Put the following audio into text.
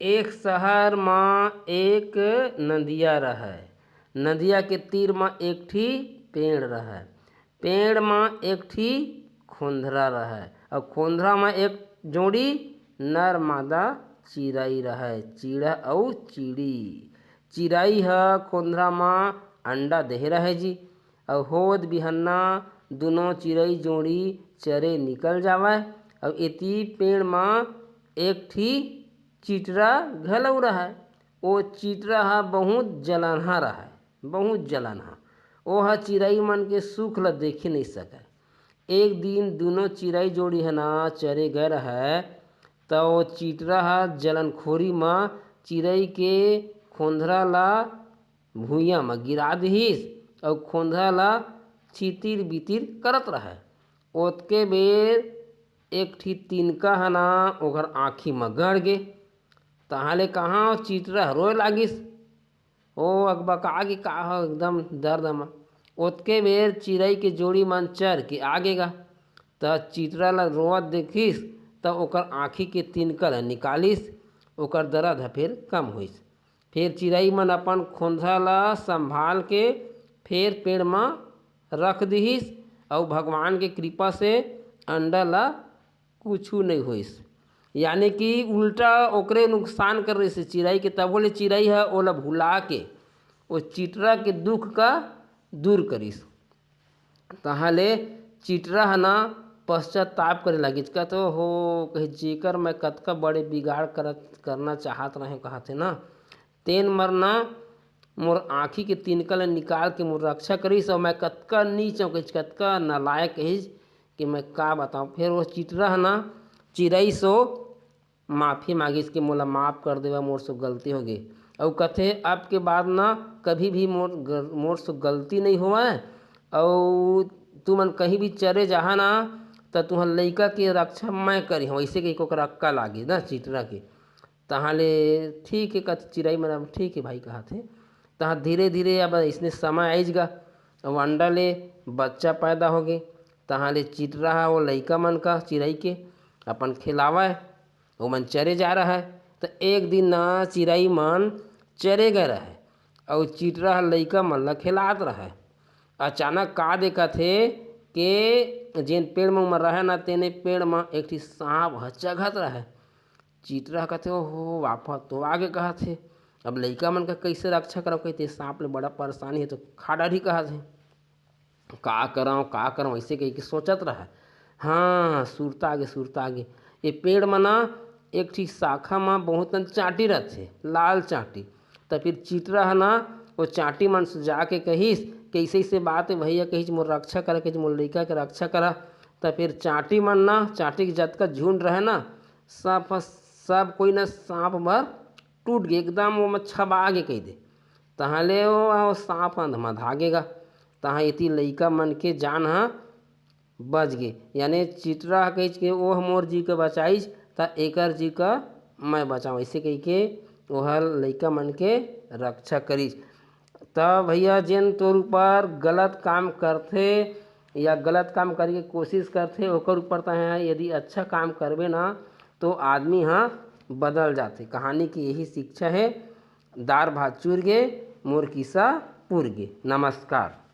एक शहर में एक नदिया रहे। नदिया के तीर में एक ठी पेड़ रहे। पेड़ में एक ठी खोंधरा रहे और खोंधरा में एक जोड़ी नर मादा चिड़ई रहे, चिड़ा और चिड़ी। चिड़ई ह खोंधरा में अंडा दे रहे जी और होद बिहन्ना दोनों चिड़ई जोड़ी चरे निकल जावे और इति पेड़ में एक ठी चिटरा घलऊ रहा। वो चिटरा हा बहुत जलनहा रहा, बहुत जलनहा। वो हा चिड़ई मन के सुख ल देखे नहीं सके। एक दिन दोनों चिड़ई जोड़ी है ना चरे गए रहे तो चिटरा हा जलनखोरी में चिड़ई के खोंधरा ला भूइया में गिरा दिहिस और खोंधरा ला छितिर बितिर करत रहे। ओतके बेर एक ठी तिनका है ना ओकर आँखी में गड़ गे। तहाले कहाँ चिटरा रोए लागिस। ओ अकबका के का हो एकदम दर्द में। ओतके बेर चिड़ई के जोड़ी मन चर के आगेगा त चिटरा ला रोवत देखिस त ओकर आँखी के तिनका ला निकालिस। ओकर दर्द ह फिर कम होइस। फिर चिड़ई मन अपन खोंधा ला संभाल के फिर पेड़ में रख दिहिस और भगवान के कृपा से अंडा ला कुछु नहीं होइस। यानी कि उल्टा ओकरे नुकसान कर रही से चिड़ई के। तब बोले चिड़ई है ओला भुला के वो चिटरा के दुख का दूर करिस। तहाले चिटरा है ना पश्चाताप करे लगिस। कहते हो कहे जेकर मैं कतका बड़े बिगाड़ करना चाहत रहे कहते ना तेन मरना मोर आँखी के तिनका ले निकाल के मोर रक्षा करिस और मैं कतका नीच हूँ कहिस, कतका नालायक कहिस कि मैं का बताऊँ। फिर वो चिटरा है ना चिड़ई सो माफ़ी मांगिस कि मोला माफ़ कर देवा, मोर से गलती हो गई। और कथे अब के बाद ना कभी भी मोर से गलती नहीं हुआ है और तू मन कहीं भी चरे जहाँ ना तो तुहर लइका के रक्षा मैं करी हूँ। ऐसे कही को अक्का लागी ना चिटरा के। तहाले ठीक है कथ चिड़ई मन ठीक है भाई कहा थे। तहाँ धीरे धीरे अब इसने समय आइजगा और अंडा ले बच्चा पैदा हो गए। तहाले चिटरा वो लइका मन का चिड़ई के अपन खिलावा वो मन चरे जा रहा है। तो एक दिन ना चिड़ई मन चरे गए रहे और चिटरा लइका मन ला खिलात रहे। अचानक का देखा थे कि जेन पेड़ में रहे ना तेने पेड़ में एक ठी सांप ह चघत रहे। चिटरा कहते हो वापस तो आगे कहा थे अब लइका मन का कैसे रक्षा करो कहते सांप ले बड़ा परेशानी है तो खा डारी कहा थे। का करऊँ ऐसे कह के सोचत रहा। हाँ सुरता आगे ये पेड़ में ना एक ठी शाखा में बहुत चाटी रहते लाल चाटी। तो फिर चिटरा है ना वो चाटी मन से जाके कहिस कैसे ऐसे बात है भैया कहिस मोर रक्षा करा कहिस मोर लइका के रक्षा करा। तो फिर चाटी मन ना चाटी के जतका झुंड रहे ना सब कोई ना सांप भर टूट गए एकदम वो में छबा गे कह दे। तहाले वो सांप अंधमा भागेगा। तहाँ इति लइका मन के जान हा बच गए। यानी चिटरा कह के वो मोर जी के बचाइस त एकर जी का मैं बचाऊँ ऐसे कह के वह लइका मन के रक्षा करिस। तब भैया जेन तोर ऊपर गलत काम करथे या गलत काम करे के कोशिश करथे ओकर ऊपर तय यदि अच्छा काम करबे ना तो आदमी हाँ बदल जाते। कहानी की यही शिक्षा है। दार भात चूर गे मोर किस्सा पूर गे। नमस्कार।